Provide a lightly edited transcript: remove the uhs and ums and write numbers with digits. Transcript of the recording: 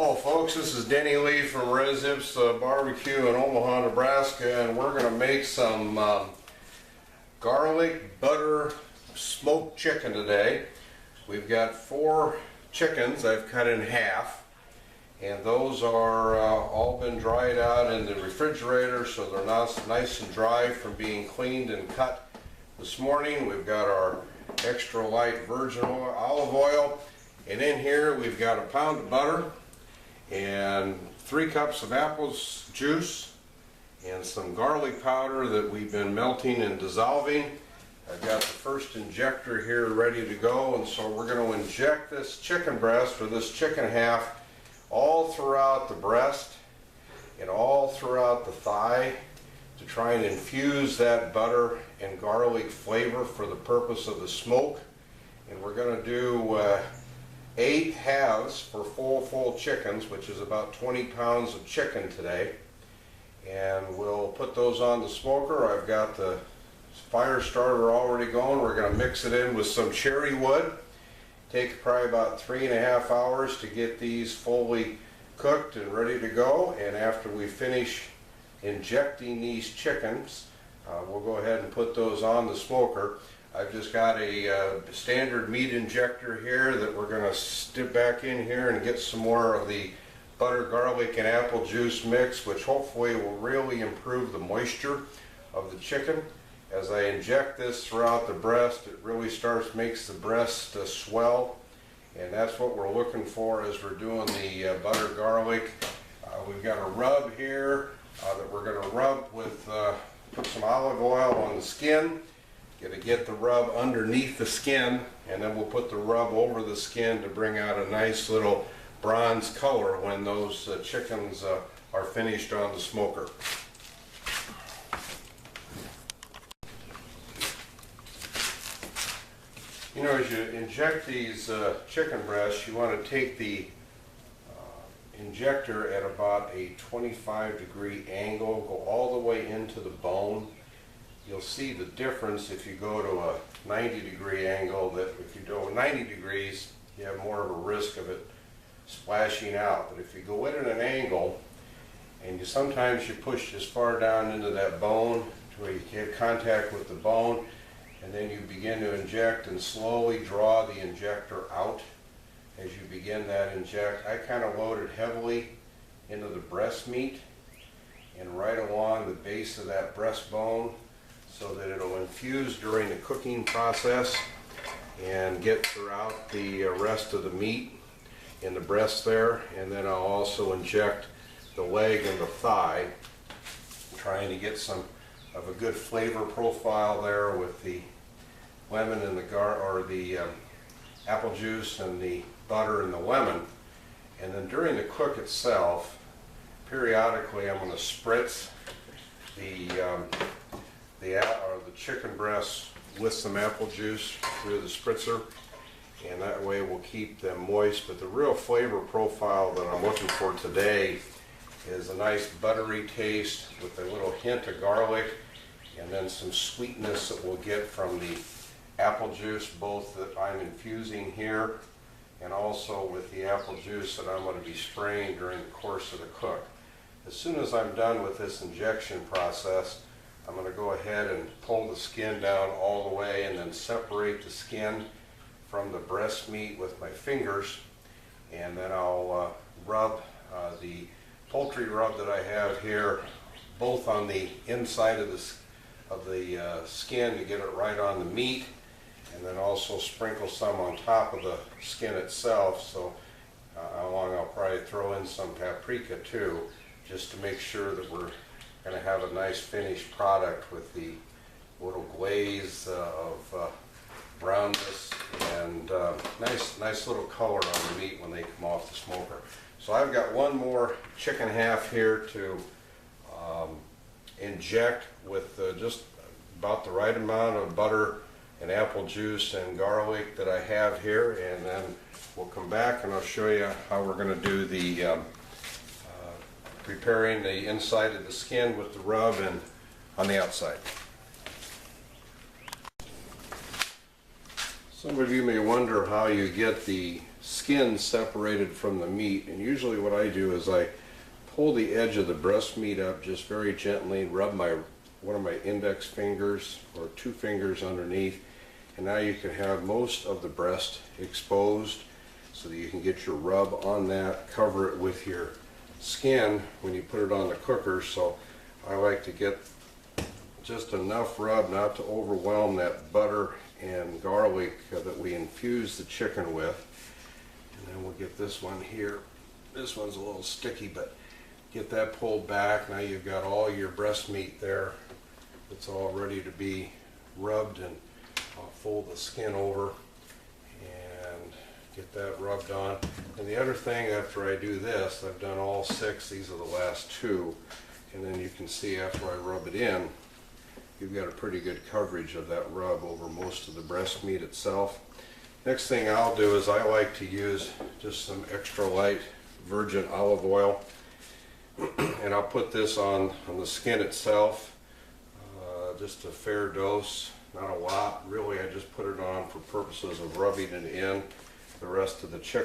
Hello folks, this is Denny Lee from Ipsa BBQ in Omaha, Nebraska, and we're going to make some garlic butter smoked chicken today. We've got 4 chickens I've cut in half, and those are all been dried out in the refrigerator, so they're nice and dry from being cleaned and cut this morning. We've got our extra light virgin olive oil, and in here we've got a pound of butter and 3 cups of apple juice and some garlic powder that we've been melting and dissolving. I've got the first injector here ready to go, and so we're going to inject this chicken breast, or this chicken half, all throughout the breast and all throughout the thigh to try and infuse that butter and garlic flavor for the purpose of the smoke. And we're going to do 8 halves for full chickens, which is about 20 pounds of chicken today. And we'll put those on the smoker. I've got the fire starter already going. We're going to mix it in with some cherry wood. Take probably about 3.5 hours to get these fully cooked and ready to go. And after we finish injecting these chickens, we'll go ahead and put those on the smoker. I've just got a standard meat injector here that we're going to stick back in here and get some more of the butter, garlic, and apple juice mix, which hopefully will really improve the moisture of the chicken. As I inject this throughout the breast, it really makes the breast swell, and that's what we're looking for as we're doing the butter garlic. We've got a rub here that we're going to rub with, put some olive oil on the skin. Going to get the rub underneath the skin, and then we'll put the rub over the skin to bring out a nice little bronze color when those chickens are finished on the smoker. You know, as you inject these chicken breasts, you want to take the injector at about a 25-degree angle, go all the way into the bone. You'll see the difference if you go to a 90-degree angle, that if you go 90 degrees, you have more of a risk of it splashing out. But if you go in at an angle, and sometimes you push as far down into that bone to where you get contact with the bone, and then you begin to inject and slowly draw the injector out as you begin that inject. I kind of loaded heavily into the breast meat and right along the base of that breastbone, so that it'll infuse during the cooking process and get throughout the rest of the meat in the breast there. And then I'll also inject the leg and the thigh, trying to get some of a good flavor profile there with the lemon and the apple juice and the butter and the lemon. And then during the cook itself, periodically I'm going to spritz the chicken breasts with some apple juice through the spritzer, and that way we'll keep them moist. But the real flavor profile that I'm looking for today is a nice buttery taste with a little hint of garlic, and then some sweetness that we'll get from the apple juice, both that I'm infusing here and also with the apple juice that I'm going to be spraying during the course of the cook. As soon as I'm done with this injection process, I'm going to go ahead and pull the skin down all the way and then separate the skin from the breast meat with my fingers, and then I'll rub the poultry rub that I have here both on the inside of the skin to get it right on the meat, and then also sprinkle some on top of the skin itself. So along I'll probably throw in some paprika too, just to make sure that we're going to have a nice finished product with the little glaze of brownness and nice little color on the meat when they come off the smoker. So I've got one more chicken half here to inject with just about the right amount of butter and apple juice and garlic that I have here, and then we'll come back and I'll show you how we're going to do the preparing the inside of the skin with the rub and on the outside. Some of you may wonder how you get the skin separated from the meat. And usually what I do is I pull the edge of the breast meat up just very gently and rub one of my index fingers or 2 fingers underneath, and now you can have most of the breast exposed so that you can get your rub on that, cover it with your skin when you put it on the cooker. So I like to get just enough rub not to overwhelm that butter and garlic that we infuse the chicken with. And then we'll get this one here. This one's a little sticky, but get that pulled back. Now you've got all your breast meat there. It's all ready to be rubbed, and I'll fold the skin over and get that rubbed on. And the other thing, after I do this, I've done all 6, these are the last 2, and then you can see after I rub it in, you've got a pretty good coverage of that rub over most of the breast meat itself. Next thing I'll do is I like to use just some extra light virgin olive oil, and I'll put this on the skin itself, just a fair dose, not a lot. Really, I just put it on for purposes of rubbing it in the rest of the chicken.